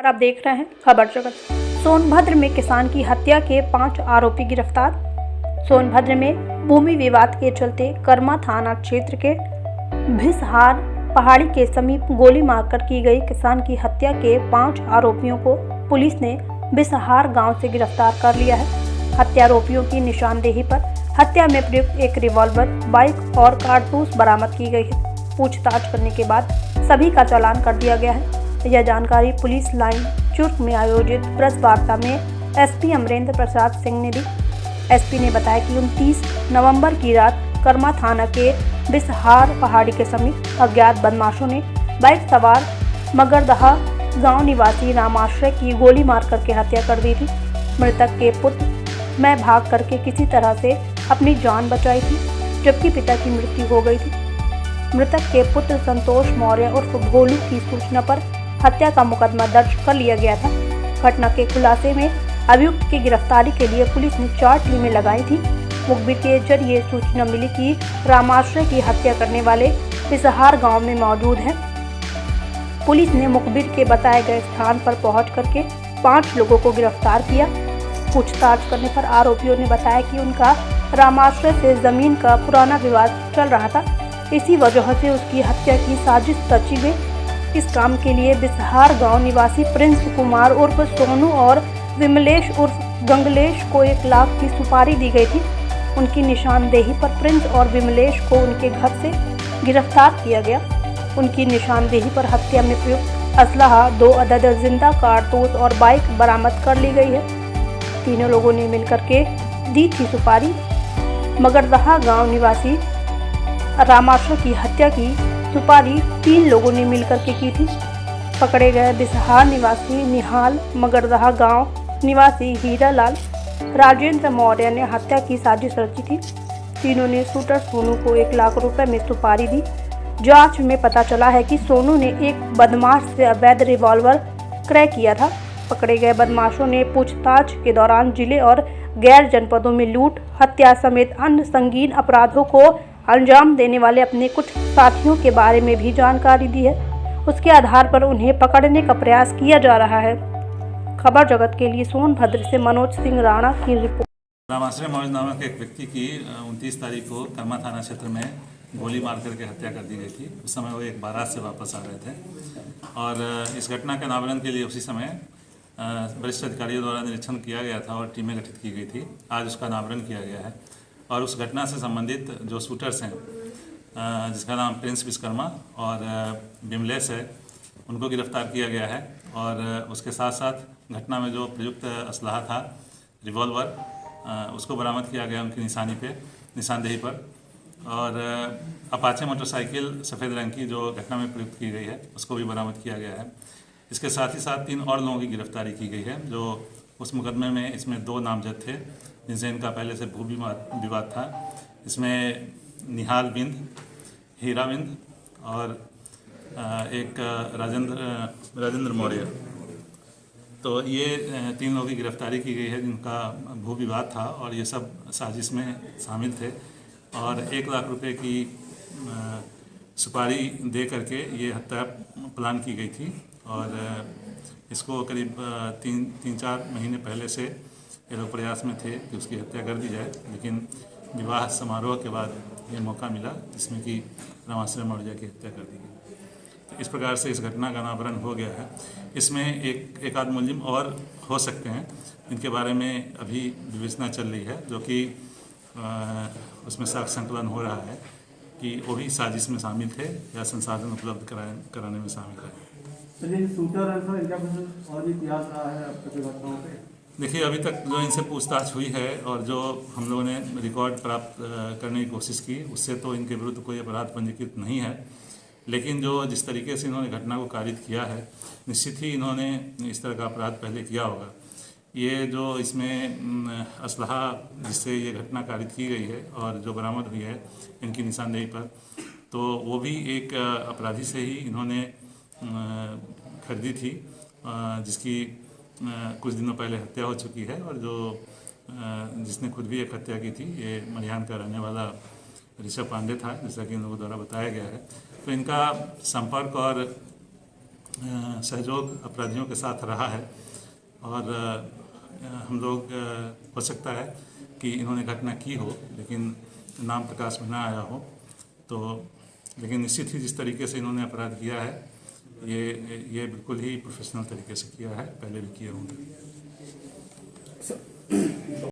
और आप देख रहे हैं खबर जगत। सोनभद्र में किसान की हत्या के 5 आरोपी गिरफ्तार। सोनभद्र में भूमि विवाद के चलते कर्मा थाना क्षेत्र के भिसहार पहाड़ी के समीप गोली मारकर की गई किसान की हत्या के 5 आरोपियों को पुलिस ने भिसहार गांव से गिरफ्तार कर लिया है। हत्यारोपियों की निशानदेही पर हत्या में प्रयुक्त एक रिवॉल्वर, बाइक और कारतूस बरामद की गई है। पूछताछ करने के बाद सभी का चालान कर दिया गया है। यह जानकारी पुलिस लाइन चुर्क में आयोजित प्रेस वार्ता में एसपी अमरेंद्र प्रसाद सिंह ने दी। एसपी ने बताया कि 29 नवंबर की रात कर्मा थाना के भिसहार पहाड़ी के समीप अज्ञात बदमाशों ने बाइक सवार मगरदहा गांव निवासी रामाश्रय की गोली मार करके हत्या कर दी थी। मृतक के पुत्र मैं भाग करके किसी तरह से अपनी जान बचाई थी, जबकि पिता की मृत्यु हो गई थी। मृतक के पुत्र संतोष मौर्य उर्फ भोलू की सूचना पर हत्या का मुकदमा दर्ज कर लिया गया था। घटना के खुलासे में अभियुक्त की गिरफ्तारी के लिए पुलिस ने 4 टीमें लगाई थी। मुखबिर के जरिए सूचना मिली कि रामाश्रय की हत्या करने वाले भिसहार गांव में मौजूद हैं। पुलिस ने मुखबिर के बताए गए स्थान पर पहुंच करके 5 लोगों को गिरफ्तार किया। पूछताछ करने पर आरोपियों ने बताया कि उनका रामाश्रय से जमीन का पुराना विवाद चल रहा था। इसी वजह से उसकी हत्या की साजिश रची गई। इस काम के लिए भिसहार गांव निवासी प्रिंस कुमार उर्फ सोनू और विमलेश उर्फ गंगलेश को 1 लाख की सुपारी दी गई थी। उनकी निशानदेही पर प्रिंस और विमलेश को उनके घर से गिरफ्तार किया गया। उनकी निशानदेही पर हत्या में प्रयुक्त असलहा, 2 अदद जिंदा कारतूस और बाइक बरामद कर ली गई है। तीनों लोगों ने मिलकर के दी थी सुपारी। मगरदहा गांव निवासी रामाश्रय की हत्या की सुपारी 3 लोगों ने मिलकर के की थी। पकड़े गए भिसहार निवासी निहाल, मगरदहा गांव निवासी हीरालाल, राजेंद्र मौर्य ने हत्या की साजिश रची थी। तीनों ने शूटर सोनू को 1 लाख रुपए में सुपारी दी। जांच में पता चला है कि सोनू ने एक बदमाश से अवैध रिवॉल्वर क्रय किया था। पकड़े गए बदमाशों ने पूछताछ के दौरान जिले और गैर जनपदों में लूट, हत्या समेत अन्य संगीन अपराधों को अंजाम देने वाले अपने कुछ साथियों के बारे में भी जानकारी दी है। उसके आधार पर उन्हें पकड़ने का प्रयास किया जा रहा है। खबर जगत के लिए सोनभद्र से मनोज सिंह राणा की रिपोर्ट। रामाश्रय मौर्य नामक एक व्यक्ति की 29 तारीख को कर्मा थाना क्षेत्र में गोली मार करके हत्या कर दी गई थी। उस समय वो एक बारात से वापस आ रहे थे और इस घटना के अनावरण के लिए उसी समय वरिष्ठ अधिकारियों द्वारा निरीक्षण किया गया था और टीमें गठित की गई थी। आज उसका अनावरण किया गया है और उस घटना से संबंधित जो शूटर्स हैं, जिसका नाम प्रिंस विश्वकर्मा और विमलेश है, उनको गिरफ्तार किया गया है। और उसके साथ साथ घटना में जो प्रयुक्त असलहा था, रिवॉल्वर, उसको बरामद किया गया उनकी निशानदेही पर। और अपाचे मोटरसाइकिल सफ़ेद रंग की जो घटना में प्रयुक्त की गई है, उसको भी बरामद किया गया है। इसके साथ ही साथ 3 और लोगों की गिरफ्तारी की गई है जो उस मुकदमे में, इसमें 2 नामजद थे जिनसे इनका पहले से भू विवाद था। इसमें निहाल बिंद, हीरा बिंद और एक राजेंद्र मौर्य। तो ये 3 लोगों की गिरफ्तारी की गई है जिनका भू विवाद था और ये सब साजिश में शामिल थे। और 1 लाख रुपए की सुपारी दे करके ये हत्या प्लान की गई थी। और इसको करीब 3-4 महीने पहले से ये लोग प्रयास में थे कि उसकी हत्या कर दी जाए, लेकिन विवाह समारोह के बाद ये मौका मिला जिसमें कि रामाश्रय मौर्य की हत्या कर दी गई। तो इस प्रकार से इस घटना का अनावरण हो गया है। इसमें एक आध मुलजिम और हो सकते हैं, इनके बारे में अभी विवेचना चल रही है, जो कि उसमें साक्ष्य संकलन हो रहा है कि वो भी साजिश में शामिल थे या संसाधन उपलब्ध कराने में शामिल है। और भी इतिहास रहा है आपके घटनाओं पे? देखिए, अभी तक जो इनसे पूछताछ हुई है और जो हम लोगों ने रिकॉर्ड प्राप्त करने की कोशिश की, उससे तो इनके विरुद्ध कोई अपराध पंजीकृत नहीं है। लेकिन जो जिस तरीके से इन्होंने घटना को कारित किया है, निश्चित ही इन्होंने इस तरह का अपराध पहले किया होगा। ये जो इसमें असलहा जिससे ये घटना कारित की गई है और जो बरामद हुई है इनकी निशानदेही पर, तो वो भी एक अपराधी से ही इन्होंने खरीदी थी, जिसकी कुछ दिनों पहले हत्या हो चुकी है। और जो जिसने खुद भी एक हत्या की थी, ये मरियान का रहने वाला ऋषभ पांडे था, जैसा कि इन लोगों द्वारा बताया गया है। तो इनका संपर्क और सहयोग अपराधियों के साथ रहा है और हम लोग हो सकता है कि इन्होंने घटना की हो लेकिन नाम प्रकाश में ना आया हो, तो लेकिन निश्चित ही जिस तरीके से इन्होंने अपराध किया है ये बिल्कुल ही प्रोफेशनल तरीके से किया है, पहले भी किए होंगे।